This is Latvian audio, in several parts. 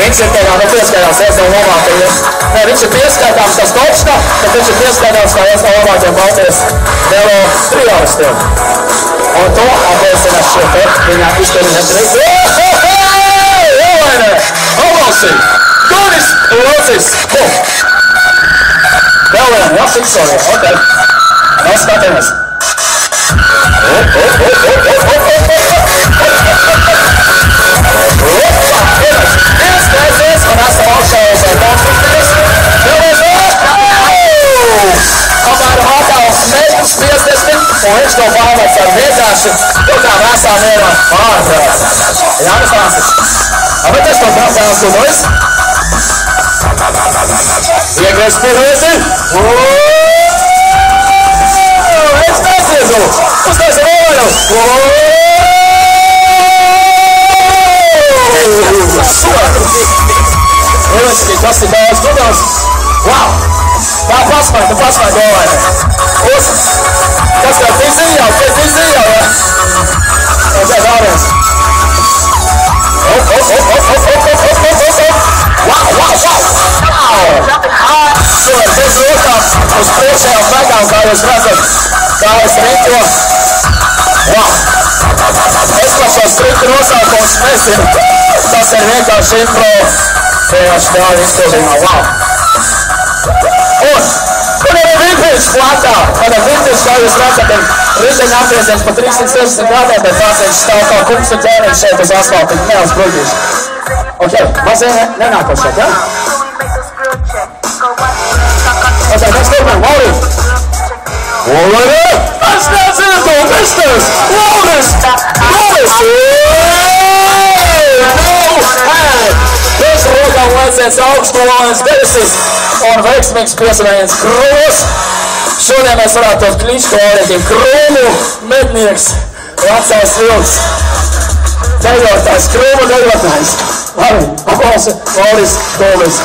Viņš ir tajā nepieskaitās viens no labākajiem. Nē, viņš ir pieskaitāms tas Topška, bet viņš ir pieskaitāms kā viens no labākajiem Baltijas velo trialistiem. Un to apliecina šo te viņa izpildiņa trīs. Jolainē! Avalsi! Donis Locis! Vēl vien, jā, Fiksorija, ok. Mēs skatāmies. Ieskaities, un esam augšā uz konstruktīvas. Apmēram atāls metrs 50, un viņš to pārvēc ar vienkārši, to kā vēsā mierā ārprāt. Jānis Francis. Bet es to prasās tu nois. Iegriez pirmēsi. Es nesiezu. Uztais ar ovaļu. Lieliski, tas ir daudz gudās. Wow! Tā pasmai golainē. Uz. Tas kā fiziļā, jā. Tas ir vēlreiz. Super, bez rokām uz priekšējām vegām, kā jūs redzat, kā es rīto. Es par šo striku nosaukumus nezinu. Tas ir vienkārši impro vienkārši dāļu izpildījumā. Un ir vintage platā. Tāda vintage, kā jūs redzat, riteņa apgrieziens pa 360 grādiem, bet tās viņš stāv kā kungs un ķēniņš šeit uz asfalta, neuz bruģīši. Ok, mazie nenākot šeit, ja? Ok, mēs turpinām, Lauri! Lauri! Es nezinu to, misters! Lauris! Bez rokām lēciens augstu Lauris debesis un veiksmīgs piesavieniens Krūmus. Šodien mēs varētu tos kliņšku vārītiem Krūmu mednieks, vecais vilks, dejotājs, Krūmu dejotājs. Labi, aplausi, Lauris Dolis.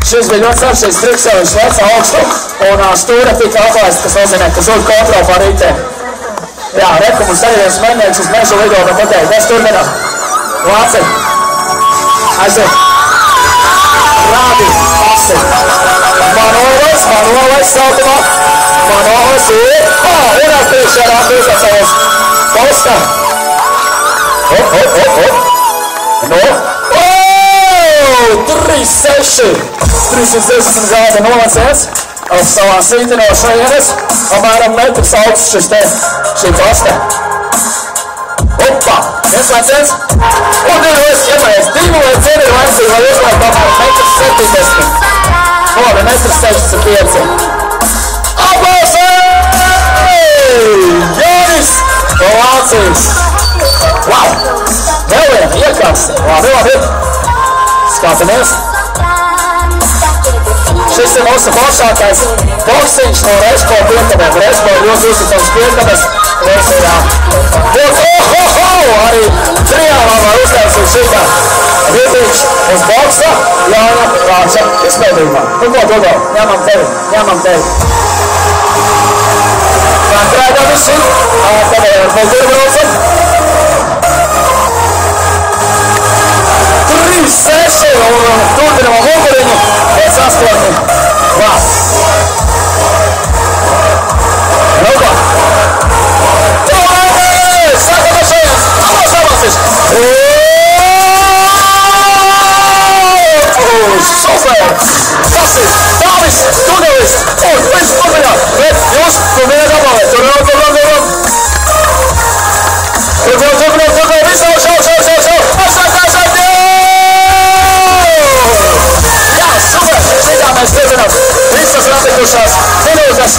Šis bija ļoti saršīs triks, jo viņš leca augstu un stūra tika aplaist, kas nozīmē, ka zūd kontroli pār ritēm. Jā, reku mums arī viens mednieks uz mežu lido, bet pateikt, mēs turpinām. Lāci, aiziet. Rādi, pasi. Manolis saukumā. Manolis ir. Vienās priekšā rādi uzvecējos. Posta. No. 360 grādi nolacēts uz savā sīti no šajienes, apmēram metrs augsts šī posta. Opa! Viens lēciens. Un divos ķemēs. Divu vai ceri laicīgi, lai uzlaikt apmēram metrs 70. Labi, metrs 65. Aplausi! Jānis Lācīs! Wow! Vēl vien, iekāps. Labi. Skatāmies. Šis ir mūsu foršākais boksiņš no Reško piekabēm. Reško ir ļoti uzticams piekabes versijā. Arī triālā var uztaisīt šitā. Vidīgs uz boksa Jāņa Rāča izpēdījumā. Nu ko, Dodo? Ņemam tevi. Pakrādā visi. Tādēļ ar kultūru braucam. 3-6 un turpinam muguriņu pēc 8. Vās. Raudā. Tolēdēs! Sākam ar šajās! Avalsiš! Super! Tas ir Tāvis Tunelis! Un viņš turpināt! Bet jūs turpināt apalēt! Turpināt! Visu! Šau! Mēs turpinām visas ratikušās minūtes.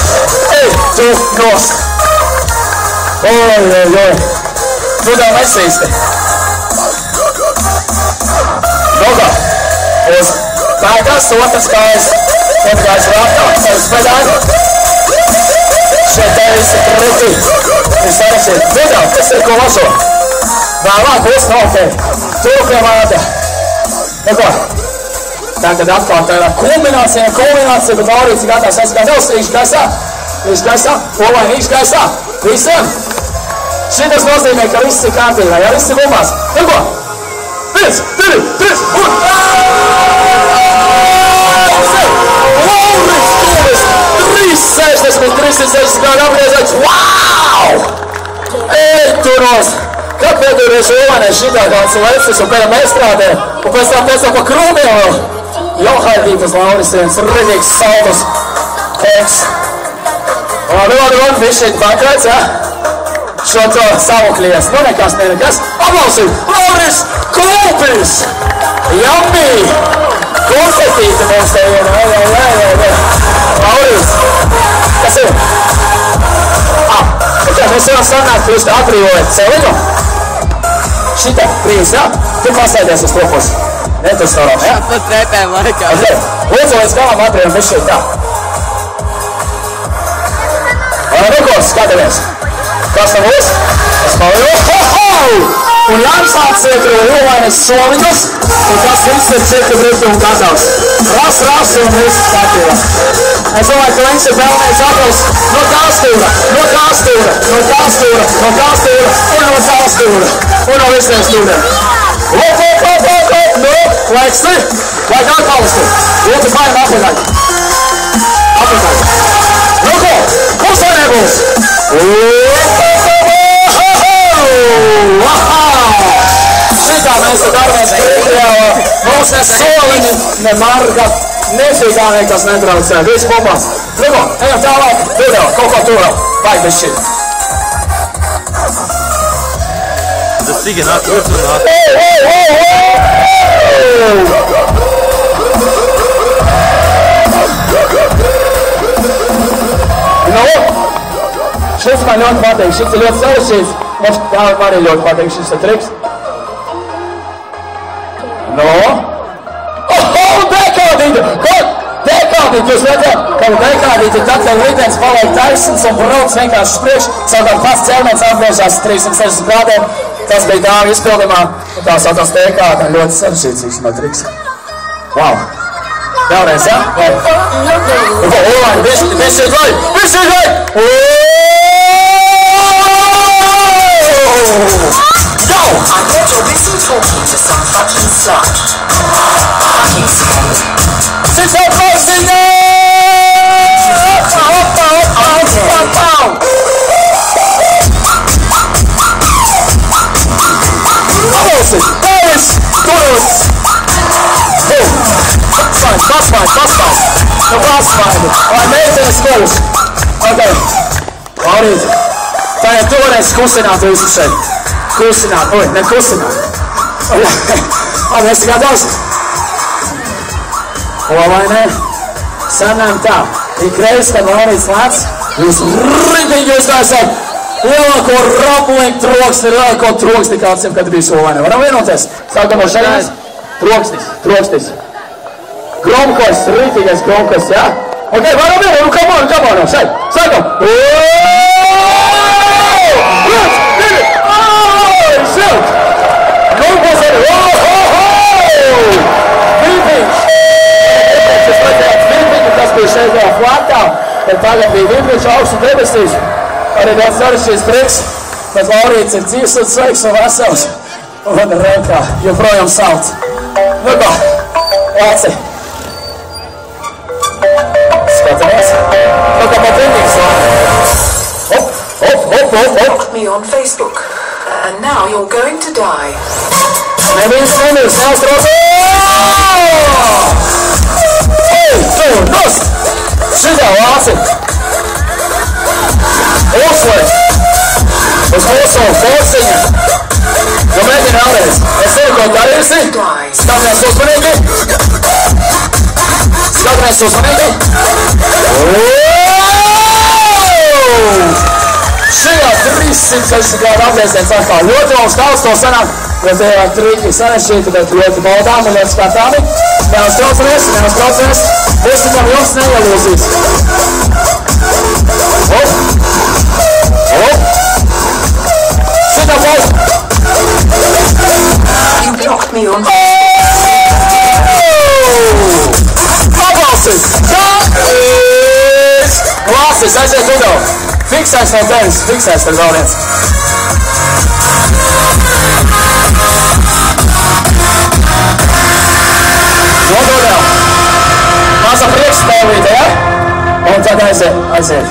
Ej, tu nost. Oj. Tu tā nesīsti. Nogā. Uz pēkās, otras kājas. Otras rātā, savas pedāļu. Šeit te visi kriti. Viss sarasīt. Nogā, kas ir ko laso? Vēlāk būs noteikti. Turpinām ātā. Nogā. Tagad atkal tādā kulminācija, bet Laurīts ir gatavs aizskāt Līdz gaisā, olaini izgaisā. Visiem. Šitas nozīmē, ka viss ir kārtībā, ja viss ir gumās. Nu ko? 1, 2, 3 un... 360 grādu apgrieziens. Wow! Ej, tu nos! Kad piedūries Ovanē šitā kāds lecis un pēc tam estrādē, un pēc tam pa krūmiem vēl. Johaidītas Laurisienas, rīdīgs saltus. Teiks. Un višķīt pakrāts, ja? Šo to savukļies. Nu nekas. Aplausīt! Lauris Kulpis! Jambi! Konfetīti mums te ir. Lauris! Kas ir? Mēs varam sanākt, jūs tā atbrīvojat celiņu. Šitā, brīvs, jā? Tu pasēdies uz to pusi. Ne tu stāvām, jā? Pa trepēm laikā. Lūdzu, līdz galam atbrīvojam višķīt tā. Nu, skatāmies. Kas tam būs? Es palīju. Un Jānis iekļuva Jovainas soliņus, un tas viss ir 4 brīti un gatavs. Ras, un viss kārtībā. Es domāju, ka viņš ir pelnījis atrast no tā stūra, un no visiem stūriem. Nu, leksi, vajag atbalstu. Lūdzu, paņem apakaļ. Nu ko, būs vai nebūs? Šitā mēs te daramies krītījā, mums ne soliņi, ne marga, nefīgā nekas netraucē, viss bombās. Nu ko, ejam tālāk, video, kaut ko tu vēl, vajag bez šī. Tas tikai nāk, un nāk. Nu, šis man ļoti patīk, šis ir ļoti sarežģīts. Mums tā arī ļoti patīk šis triks. No. Dekādīte! Dekādīte! Jūs redzat, ka dekādīte tad, kad ritenis paliek taisns un brauc vienkārši uz priekšu, savukārt pats ķermenis atgriežas 360 grādiem. Tas bija dāma izpildījumā. Tā saucās dekāda. Ļoti sarežģīts īstenībā triks. Wow! Vēlreiz, jā? Višķīt vai! Go! I bet you're busy talking to some fucking slut. Fucking slut. Six up, close in there! Vai meitenes skolas? Ok. Laurīt. Tagad tu varēsi kusināt visu šeit. Kusināt, ne kusināt. Labi, es tikai daudz. Ko vai ne? Sanām tā. Ikreiz, kad Laurīts lēc, jūs rītīgi uztaisāt lielāko rapuliņu troksni, lielāko troksni kādsim, kad bija Solvainē. Varam vienoties? Sākam no šeit. Troksnis. Gromkos, rītīgais gromkos, jā? Ok, varam vienot, come on, šeit. Sākam. Šeit. Gromkos arī. Vīpiņš. Tas bija šeit vēl flatā, bet tagad bija vīpiņš augstu debesīs. Arī daudz sarežģīts triks, bet Laurīts ir dzīvs un sveiks un vesels. Un reikā joprojām sauc. Nu ko, Lāci. Skatāmies. Nu kā patīnīgs. Hop. Blocked me on Facebook, and now you're going to die. Neviens, neuztrauc. Tu, nos! Šitā, Lāci. Uzliek. Uz mūsu forciņa. Nu mēģini vēlreiz. Es zinu, ko darīsi. Skatāmies uzmanīgi. Šajā 360 grādu apgrieziens atkal ļoti mums daudz to sanāk, jo tie ir triki sarežģīti, bet ļoti baudām un ļoti skatāmi. Neuztraucamies. Visam jums neielūzīs. Šitā baud. You blocked me on Pabalsis! Klāsis, aiziet udo! Fiksēs no tevis, fiksēs tad vēl viens. Nododēl. Māsa priekšspēlīte, ja? Un tad aiziet.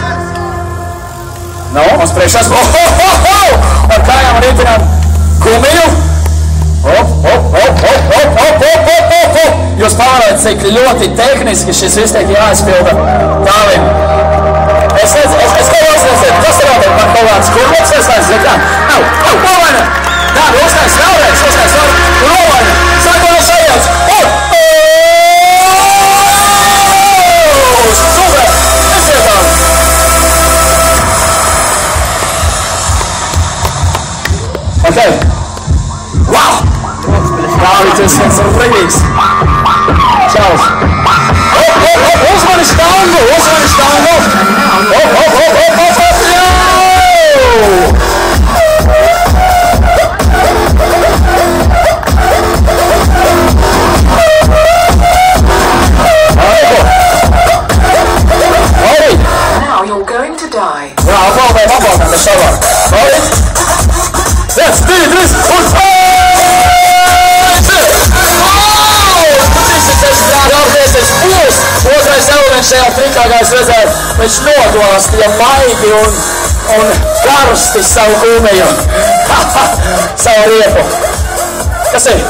Nu, mums priekšās. Ar kājām ritinām gumiju. Jūs pārējāt, cik ļoti tehniski šis viss tiek jāizpilda tāliem. Es skatos, kas ir vēl man kaut kāds kurloks, es nezinu, kā. Novaina! Tā, uztais vēlreiz, Novaina! Sākot no sajauts! Super! Esietām! Ok. Wow! Dāvīts, es esmu brīvīgs. Čaus! Uzmani štangu! Now you're going to die. Jā, apvalkām, tas savā. Alright? Viens, divi, trīs, un... Otrais elements šajā trikā, kā es redzēju, viņš noglāstīja maigi un karsti savu gumiju. Savu riepu. Kas ir?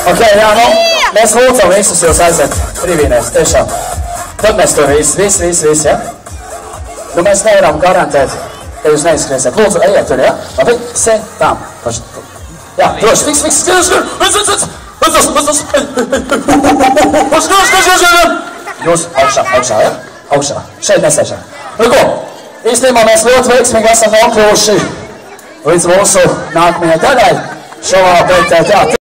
Ok, jā, nu, mēs lūdzam visus jūs aiziet brīvīnēs, tiešām. Tad mēs tur visi, ja? Nu, mēs nevaram garantēt, ka jūs neizskriesiet. Lūdzu, ejiet tur, ja? Labi, sētām. Jā, droši, fiks, Jūs augšā, ja? Augšā, šeit nesēšā. Nu ko, īstenībā mēs ļoti veiksmīgi esam nokļuvuši līdz mūsu nākamajai daļai šovā, bet jā.